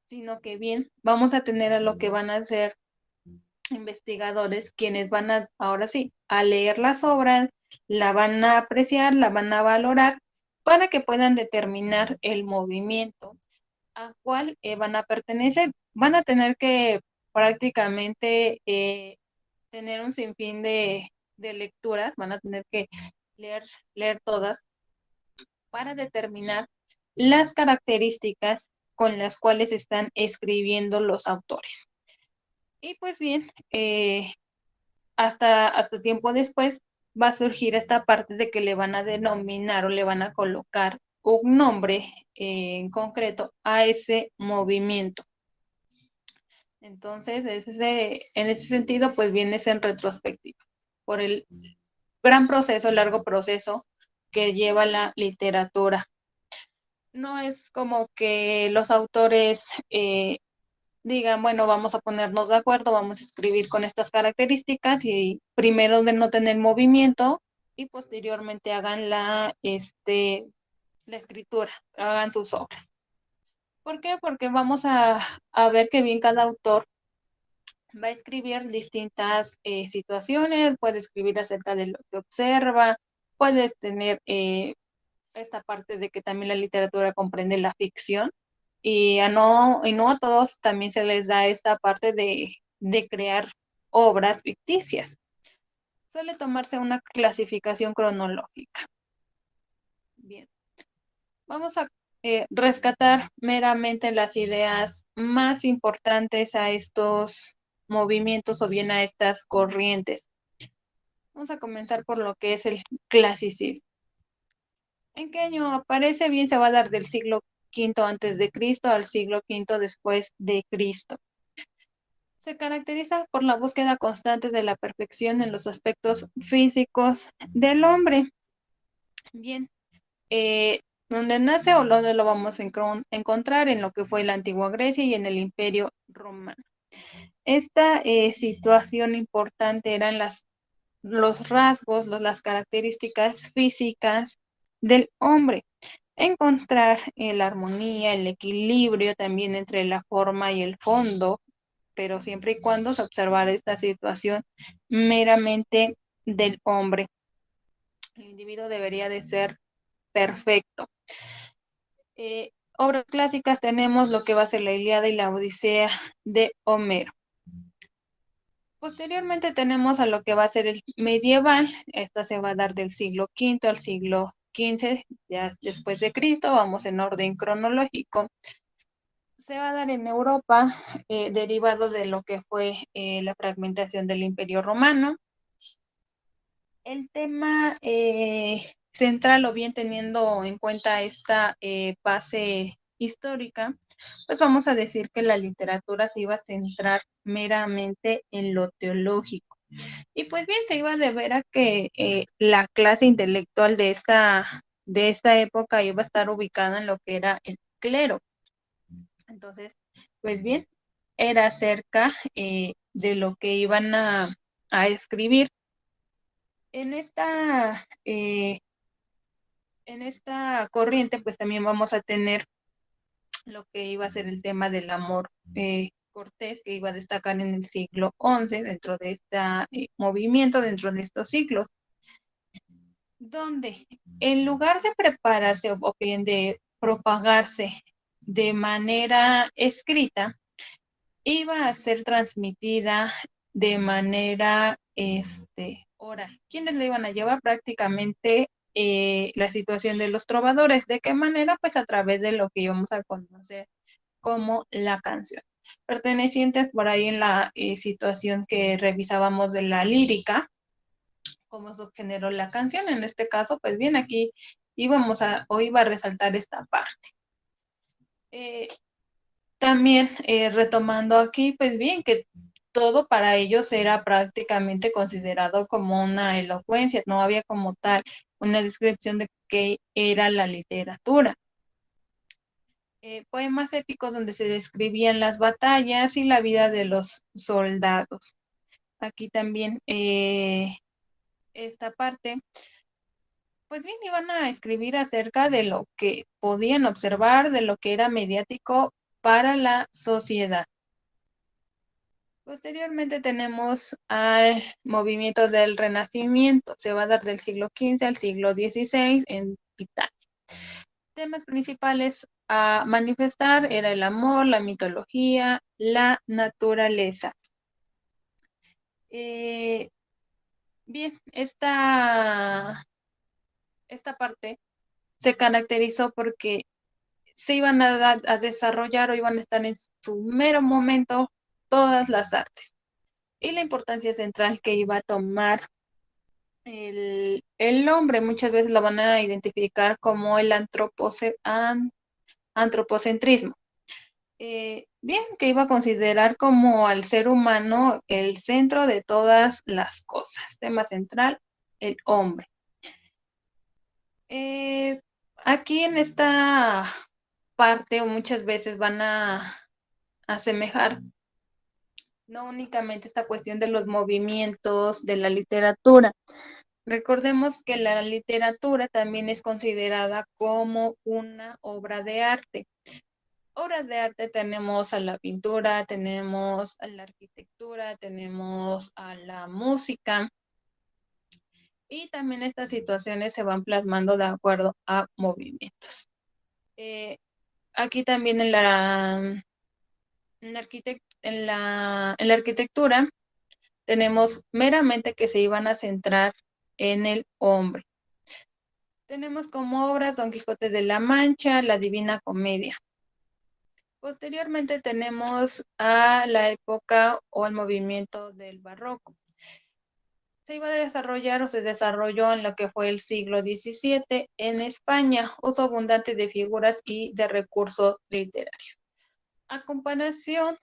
sino que bien vamos a tener a lo que van a ser investigadores quienes van a, ahora sí, a leer las obras, la van a apreciar, la van a valorar para que puedan determinar el movimiento a cuál van a pertenecer. Van a tener que prácticamente tener un sinfín de lecturas, van a tener que leer todas para determinar las características con las cuales están escribiendo los autores. Y pues bien, hasta tiempo después va a surgir esta parte de que le van a denominar o le van a colocar un nombre en concreto a ese movimiento. Entonces, en ese sentido, pues viene en retrospectiva, por el gran proceso, largo proceso que lleva la literatura. No es como que los autores digan, bueno, vamos a ponernos de acuerdo, vamos a escribir con estas características y primero de no tener movimiento y posteriormente hagan la escritura, hagan sus obras. ¿Por qué? Porque vamos a ver que bien cada autor va a escribir distintas situaciones, puede escribir acerca de lo que observa, puedes tener esta parte de que también la literatura comprende la ficción y no a todos también se les da esta parte de crear obras ficticias. Suele tomarse una clasificación cronológica. Bien, vamos a rescatar meramente las ideas más importantes a estos movimientos o bien a estas corrientes. Vamos a comenzar por lo que es el clasicismo. ¿En qué año aparece? Bien, se va a dar del siglo V antes de Cristo al siglo V después de Cristo. Se caracteriza por la búsqueda constante de la perfección en los aspectos físicos del hombre. Bien, donde nace o donde lo vamos a encontrar en lo que fue la antigua Grecia y en el Imperio Romano. Esta situación importante eran los rasgos, las características físicas del hombre. Encontrar la armonía, el equilibrio también entre la forma y el fondo, pero siempre y cuando se observara esta situación meramente del hombre. El individuo debería de ser perfecto. Obras clásicas tenemos lo que va a ser la Ilíada y la Odisea de Homero. Posteriormente tenemos a lo que va a ser el medieval. Esta se va a dar del siglo V al siglo XV, ya después de Cristo. Vamos en orden cronológico. Se va a dar en Europa, derivado de lo que fue la fragmentación del Imperio Romano. El tema central, o bien teniendo en cuenta esta base histórica, pues vamos a decir que la literatura se iba a centrar meramente en lo teológico. Y pues bien, se iba a deber a que la clase intelectual de esta época iba a estar ubicada en lo que era el clero. Entonces, pues bien, era acerca de lo que iban a escribir. En esta corriente, pues también vamos a tener lo que iba a ser el tema del amor cortés, que iba a destacar en el siglo XI dentro de este movimiento, dentro de estos siglos, donde en lugar de prepararse o bien de propagarse de manera escrita, iba a ser transmitida de manera oral. ¿Quiénes le iban a llevar? Prácticamente la situación de los trovadores. ¿De qué manera? Pues a través de lo que íbamos a conocer como la canción. Pertenecientes por ahí en la situación que revisábamos de la lírica, como subgénero la canción. En este caso, pues bien, aquí iba a resaltar esta parte. También retomando aquí, pues bien, que todo para ellos era prácticamente considerado como una elocuencia, no había como tal una descripción de qué era la literatura. Poemas épicos donde se describían las batallas y la vida de los soldados. Aquí también esta parte, pues bien, iban a escribir acerca de lo que podían observar, de lo que era mediático para la sociedad. Posteriormente tenemos al movimiento del Renacimiento. Se va a dar del siglo XV al siglo XVI en Italia. Temas principales a manifestar era el amor, la mitología, la naturaleza. Bien, esta esta parte se caracterizó porque se iban a desarrollar o iban a estar en su mero momento todas las artes. Y la importancia central que iba a tomar el hombre, muchas veces lo van a identificar como el antropocentrismo. Bien, que iba a considerar como al ser humano el centro de todas las cosas. Tema central, el hombre. Aquí en esta parte muchas veces van a asemejar no únicamente esta cuestión de los movimientos de la literatura. Recordemos que la literatura también es considerada como una obra de arte. Obras de arte tenemos a la pintura, tenemos a la arquitectura, tenemos a la música y también estas situaciones se van plasmando de acuerdo a movimientos. Aquí también en la arquitectura tenemos meramente que se iban a centrar en el hombre. Tenemos como obras Don Quijote de la Mancha, La Divina Comedia. Posteriormente tenemos a la época o el movimiento del barroco. Se iba a desarrollar o se desarrolló en lo que fue el siglo XVII en España, uso abundante de figuras y de recursos literarios. A comparación,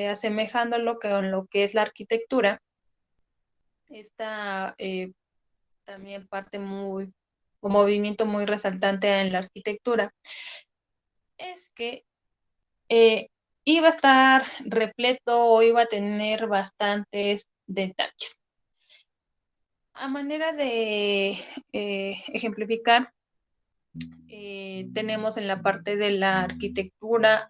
asemejándolo con lo que es la arquitectura, esta también parte un movimiento muy resaltante en la arquitectura, es que iba a estar repleto o iba a tener bastantes detalles. A manera de ejemplificar, tenemos en la parte de la arquitectura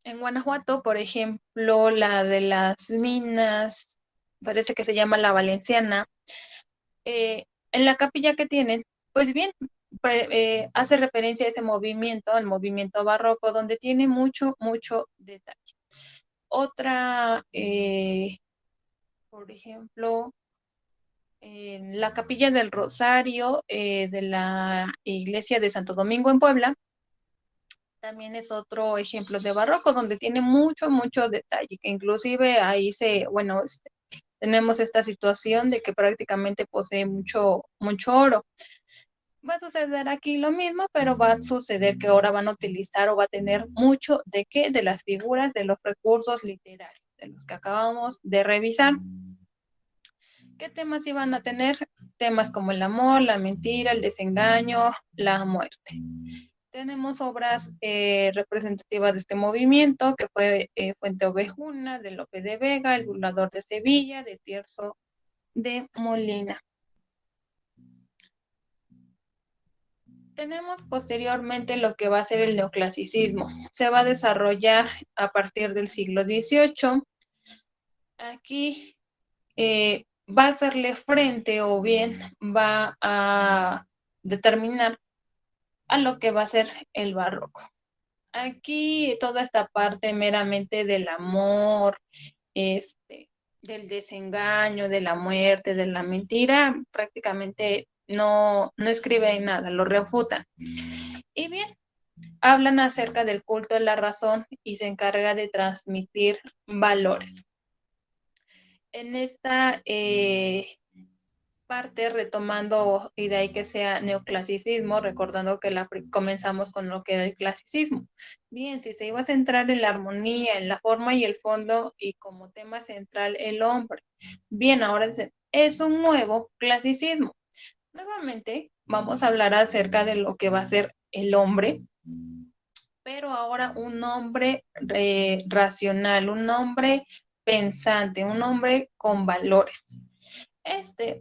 en Guanajuato, por ejemplo, la de las minas, parece que se llama la Valenciana. En la capilla que tienen, pues bien, hace referencia a ese movimiento, al movimiento barroco, donde tiene mucho, mucho detalle. Otra, por ejemplo, en la capilla del Rosario de la iglesia de Santo Domingo en Puebla, también es otro ejemplo de barroco, donde tiene mucho, mucho detalle, que inclusive ahí tenemos esta situación de que prácticamente posee mucho, mucho oro. Va a suceder aquí lo mismo, pero va a suceder que ahora van a utilizar o va a tener mucho de qué, de las figuras, de los recursos literarios, de los que acabamos de revisar. ¿Qué temas iban a tener? Temas como el amor, la mentira, el desengaño, la muerte. Tenemos obras representativas de este movimiento, que fue Fuente Ovejuna, de Lope de Vega, El burlador de Sevilla, de Tirso de Molina. Tenemos posteriormente lo que va a ser el neoclasicismo. Se va a desarrollar a partir del siglo XVIII. Aquí va a hacerle frente o bien va a determinar a lo que va a ser el barroco. Aquí toda esta parte meramente del amor, del desengaño, de la muerte, de la mentira, prácticamente no escribe nada, lo refutan. Y bien, hablan acerca del culto de la razón y se encarga de transmitir valores. En esta parte, retomando, y de ahí que sea neoclasicismo, recordando que comenzamos con lo que era el clasicismo. Bien, si se iba a centrar en la armonía, en la forma y el fondo, y como tema central el hombre. Bien, ahora es un nuevo clasicismo. Nuevamente, vamos a hablar acerca de lo que va a ser el hombre, pero ahora un hombre racional, un hombre pensante, un hombre con valores.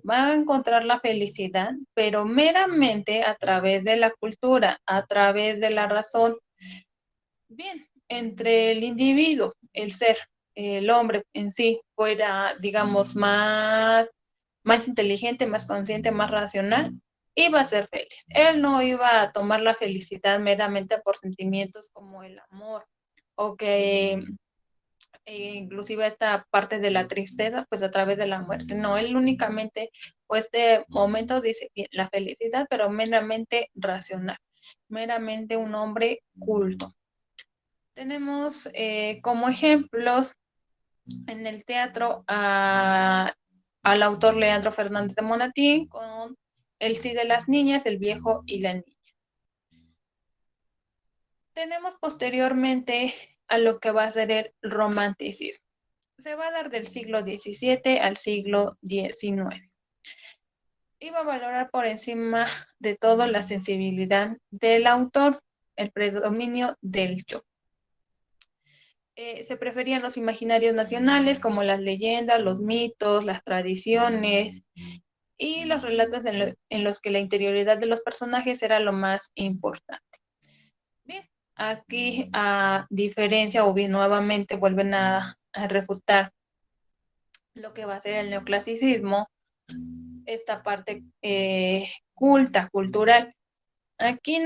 Va a encontrar la felicidad, pero meramente a través de la cultura, a través de la razón. Bien, entre el individuo, el ser, el hombre en sí, fuera, digamos, más inteligente, más consciente, más racional, iba a ser feliz. Él no iba a tomar la felicidad meramente por sentimientos como el amor, o que inclusive esta parte de la tristeza, pues a través de la muerte. No, él únicamente, pues este momento dice bien, la felicidad, pero meramente racional, meramente un hombre culto. Tenemos como ejemplos en el teatro al autor Leandro Fernández de Monatín con El sí de las niñas, El viejo y la niña. Tenemos posteriormente a lo que va a ser el romanticismo. Se va a dar del siglo XVII al siglo XIX. Y va a valorar por encima de todo la sensibilidad del autor, el predominio del yo. Se preferían los imaginarios nacionales como las leyendas, los mitos, las tradiciones y los relatos en los que la interioridad de los personajes era lo más importante. Bien, aquí a diferencia o bien nuevamente vuelven a refutar lo que va a ser el neoclasicismo, esta parte culta, cultural. Aquí,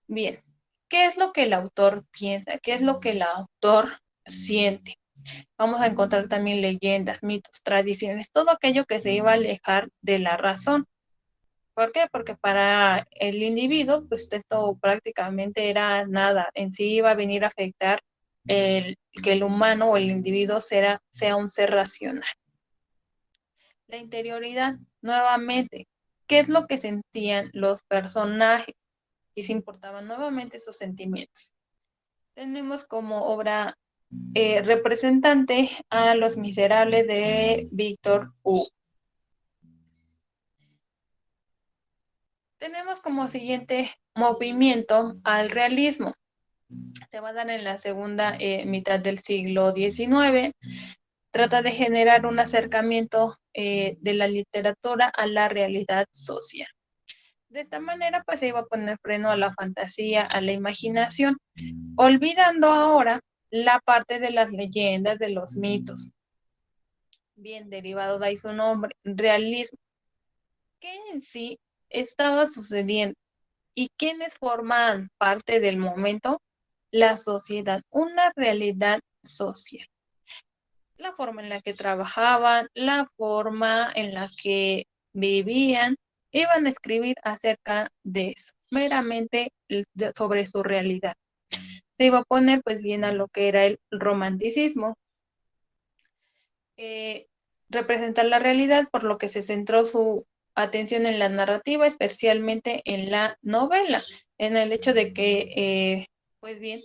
bien, ¿qué es lo que el autor piensa? ¿Qué es lo que el autor siente? Vamos a encontrar también leyendas, mitos, tradiciones, todo aquello que se iba a alejar de la razón. ¿Por qué? Porque para el individuo, pues esto prácticamente era nada, en sí iba a venir a afectar que el humano o el individuo sea un ser racional. La interioridad, nuevamente, ¿qué es lo que sentían los personajes? Y se importaban nuevamente esos sentimientos. Tenemos como obra representante a Los Miserables de Víctor Hugo. Tenemos como siguiente movimiento al realismo. Se va a dar en la segunda mitad del siglo XIX. Trata de generar un acercamiento de la literatura a la realidad social. De esta manera, pues se iba a poner freno a la fantasía, a la imaginación, olvidando ahora la parte de las leyendas, de los mitos. Bien, derivado de ahí su nombre, realismo. ¿Qué en sí estaba sucediendo? ¿Y quiénes forman parte del momento? La sociedad, una realidad social. La forma en la que trabajaban, la forma en la que vivían, iban a escribir acerca de eso, meramente sobre su realidad. Se iba a poner pues bien a lo que era el romanticismo, representar la realidad, por lo que se centró su atención en la narrativa, especialmente en la novela, en el hecho de que, pues bien,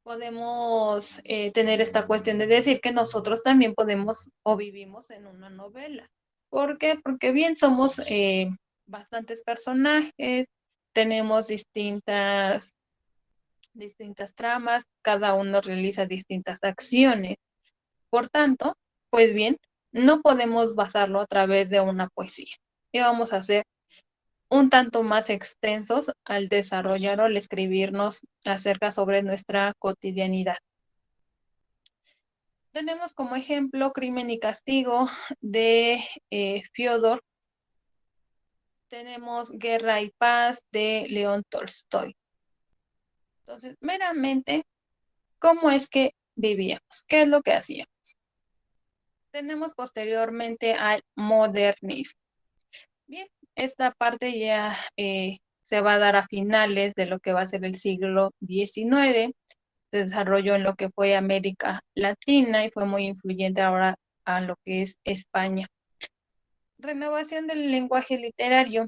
podemos tener esta cuestión de decir que nosotros también podemos o vivimos en una novela. ¿Por qué? Porque bien somos bastantes personajes, tenemos distintas tramas, cada uno realiza distintas acciones. Por tanto, pues bien, no podemos basarlo a través de una poesía. Y vamos a hacer un tanto más extensos al desarrollar o al escribirnos acerca sobre nuestra cotidianidad. Tenemos como ejemplo Crimen y Castigo de Fyodor. Tenemos Guerra y Paz de León Tolstoy. Entonces, meramente, ¿cómo es que vivíamos? ¿Qué es lo que hacíamos? Tenemos posteriormente al modernismo. Bien, esta parte ya se va a dar a finales de lo que va a ser el siglo XIX. Se desarrolló en lo que fue América Latina y fue muy influyente ahora a lo que es España. Renovación del lenguaje literario.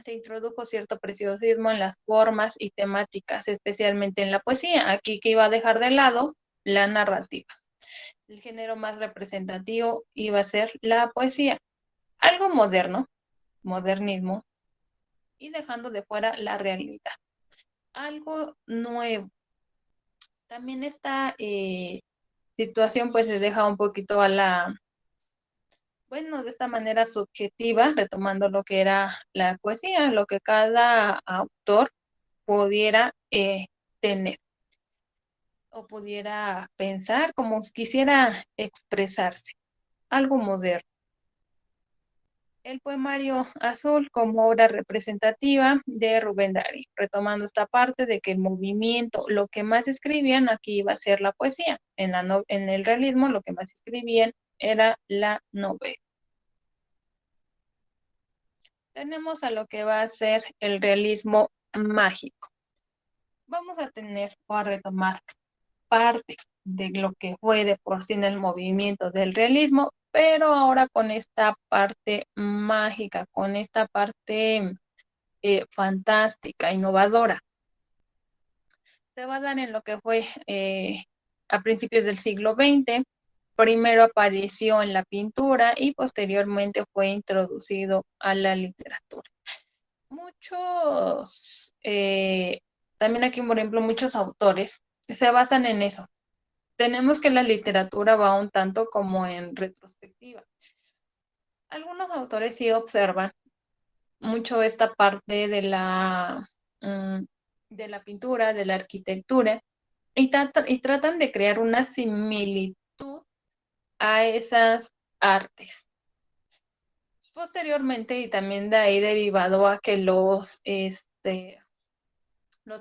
Se introdujo cierto preciosismo en las formas y temáticas, especialmente en la poesía. Aquí que iba a dejar de lado la narrativa. El género más representativo iba a ser la poesía. Algo moderno, modernismo, y dejando de fuera la realidad. Algo nuevo. También esta situación pues se deja un poquito a bueno, de esta manera subjetiva, retomando lo que era la poesía, lo que cada autor pudiera tener o pudiera pensar como quisiera expresarse, algo moderno. el poemario azul como obra representativa de Rubén Darío, retomando esta parte de que el movimiento, lo que más escribían aquí iba a ser la poesía. En el realismo lo que más escribían era la novela. Tenemos a lo que va a ser el realismo mágico. Vamos a tener o a retomar parte de lo que fue de por sí en el movimiento del realismo, pero ahora con esta parte mágica, con esta parte fantástica, innovadora. Se va a dar en lo que fue a principios del siglo XX. Primero apareció en la pintura y posteriormente fue introducido a la literatura. Muchos, también aquí, por ejemplo, muchos autores se basan en eso. Tenemos que la literatura va un tanto como en retrospectiva. Algunos autores sí observan mucho esta parte de la pintura, de la arquitectura, y tratan de crear una similitud a esas artes. Posteriormente, y también de ahí derivado a que los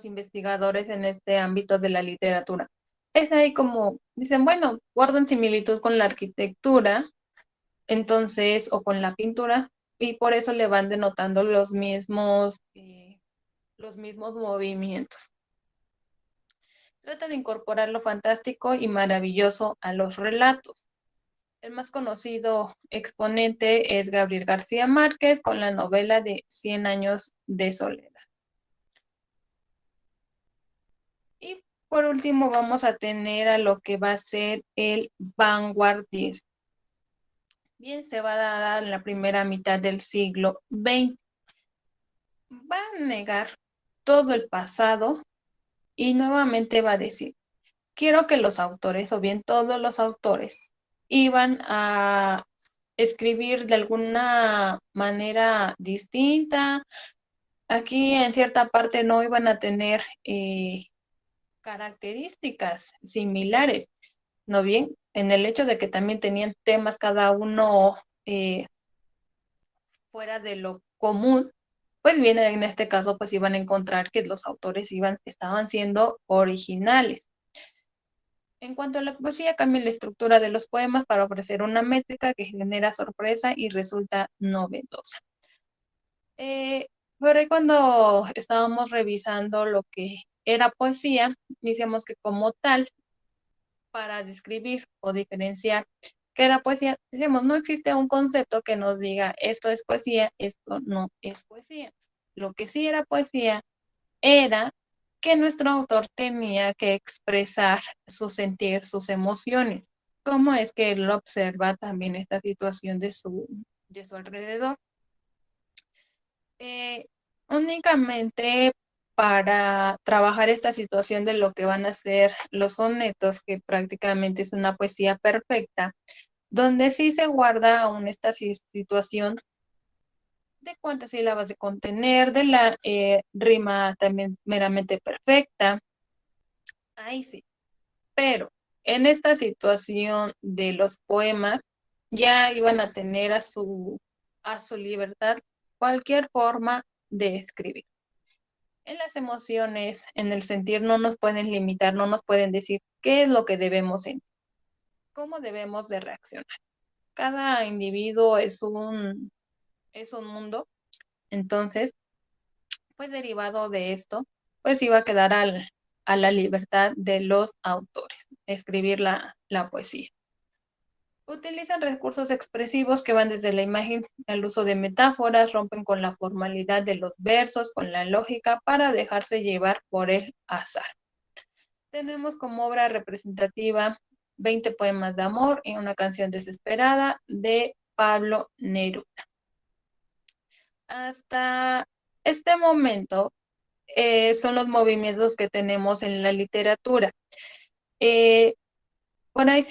investigadores en este ámbito de la literatura, es ahí como dicen, bueno, guardan similitud con la arquitectura, entonces, o con la pintura, y por eso le van denotando los mismos movimientos. Trata de incorporar lo fantástico y maravilloso a los relatos. El más conocido exponente es Gabriel García Márquez con la novela de 100 años de soledad. Y por último vamos a tener a lo que va a ser el vanguardismo. Bien, se va a dar en la primera mitad del siglo XX. Va a negar todo el pasado y nuevamente va a decir, quiero que los autores, o bien todos los autores, iban a escribir de alguna manera distinta. Aquí en cierta parte no iban a tener características similares, ¿no bien? En el hecho de que también tenían temas cada uno fuera de lo común, pues bien, en este caso pues iban a encontrar que los autores estaban siendo originales. En cuanto a la poesía, cambia la estructura de los poemas para ofrecer una métrica que genera sorpresa y resulta novedosa. Por ahí cuando estábamos revisando lo que era poesía, decíamos que como tal, para describir o diferenciar qué era poesía, decimos, no existe un concepto que nos diga esto es poesía, esto no es poesía. Lo que sí era poesía era que nuestro autor tenía que expresar su sentir, sus emociones. ¿Cómo es que él observa también esta situación de su alrededor? Únicamente para trabajar esta situación de lo que van a ser los sonetos, que prácticamente es una poesía perfecta, donde sí se guarda aún esta situación de cuántas sílabas de contener, de la rima también meramente perfecta. Ahí sí. Pero en esta situación de los poemas, ya iban a tener a su libertad cualquier forma de escribir. En las emociones, en el sentir, no nos pueden limitar, no nos pueden decir qué es lo que debemos sentir, cómo debemos de reaccionar. Cada individuo es un mundo, entonces, pues derivado de esto, pues iba a quedar a la libertad de los autores, escribir la poesía. Utilizan recursos expresivos que van desde la imagen al uso de metáforas, rompen con la formalidad de los versos, con la lógica, para dejarse llevar por el azar. Tenemos como obra representativa 20 poemas de amor y una canción desesperada de Pablo Neruda. Hasta este momento son los movimientos que tenemos en la literatura. Por ahí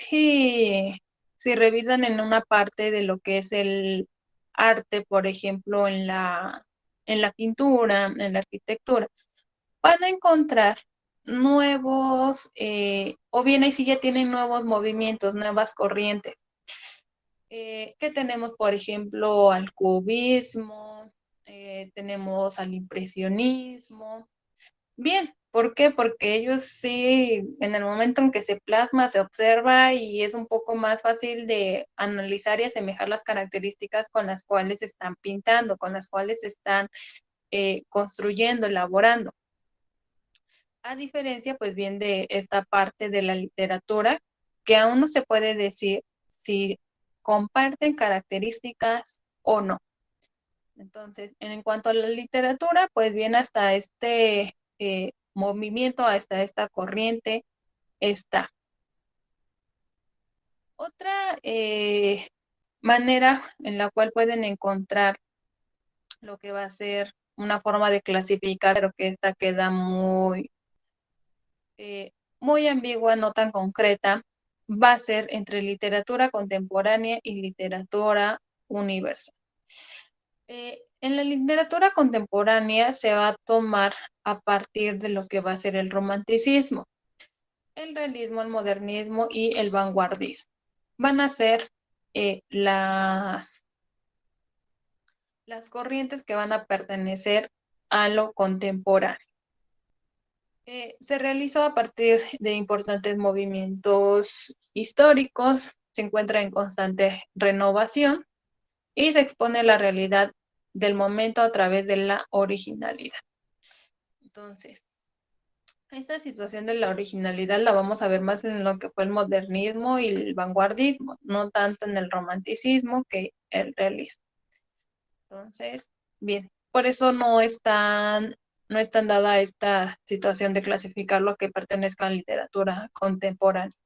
si revisan en una parte de lo que es el arte, por ejemplo, en la pintura, en la arquitectura, van a encontrar nuevos, o bien ahí sí ya tienen nuevos movimientos, nuevas corrientes. que tenemos, por ejemplo, al cubismo, tenemos al impresionismo. Bien, ¿por qué? Porque ellos sí, en el momento en que se plasma, se observa y es un poco más fácil de analizar y asemejar las características con las cuales están pintando, con las cuales están construyendo, elaborando. A diferencia, pues bien, de esta parte de la literatura, que aún no se puede decir si comparten características o no. Entonces, en cuanto a la literatura, pues bien, hasta este movimiento, hasta esta corriente está. Otra manera en la cual pueden encontrar lo que va a ser una forma de clasificar, pero que esta queda muy ambigua, no tan concreta, va a ser entre literatura contemporánea y literatura universal. En la literatura contemporánea se va a tomar a partir de lo que va a ser el romanticismo, el realismo, el modernismo y el vanguardismo. Van a ser las corrientes que van a pertenecer a lo contemporáneo. Se realizó a partir de importantes movimientos históricos, se encuentra en constante renovación y se expone la realidad del momento a través de la originalidad. Entonces, esta situación de la originalidad la vamos a ver más en lo que fue el modernismo y el vanguardismo, no tanto en el romanticismo que el realismo. Entonces, bien, por eso no es tan dada esta situación de clasificar lo que pertenezca a la literatura contemporánea.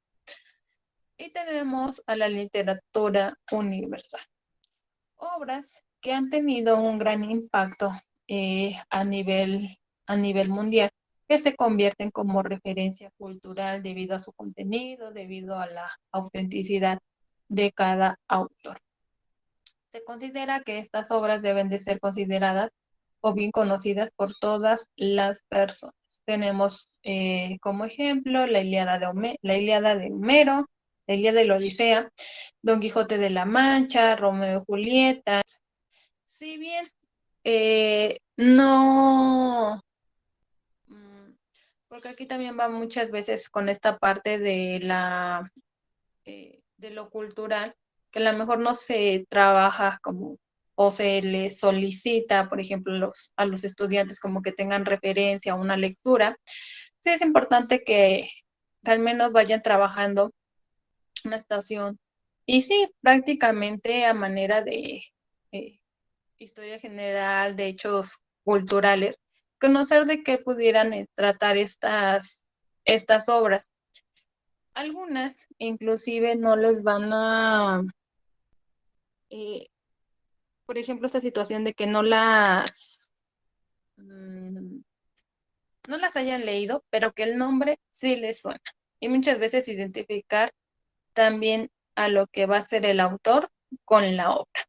Y tenemos a la literatura universal. Obras que han tenido un gran impacto a nivel mundial, que se convierten como referencia cultural debido a su contenido, debido a la autenticidad de cada autor. Se considera que estas obras deben de ser consideradas o bien conocidas por todas las personas. Tenemos como ejemplo la Ilíada de Homero, la Ilíada de la Odisea, Don Quijote de la Mancha, Romeo y Julieta. Si bien no, porque aquí también va muchas veces con esta parte de lo cultural, que a lo mejor no se trabaja como o se les solicita, por ejemplo, a los estudiantes como que tengan referencia a una lectura. Sí es importante que al menos vayan trabajando una estación. Y sí, prácticamente a manera de eh, historia general, de hechos culturales, conocer de qué pudieran tratar estas obras. Algunas inclusive no les van a, eh, por ejemplo, esta situación de que mm, no las hayan leído, pero que el nombre sí les suena. Y muchas veces identificar también a lo que va a ser el autor con la obra.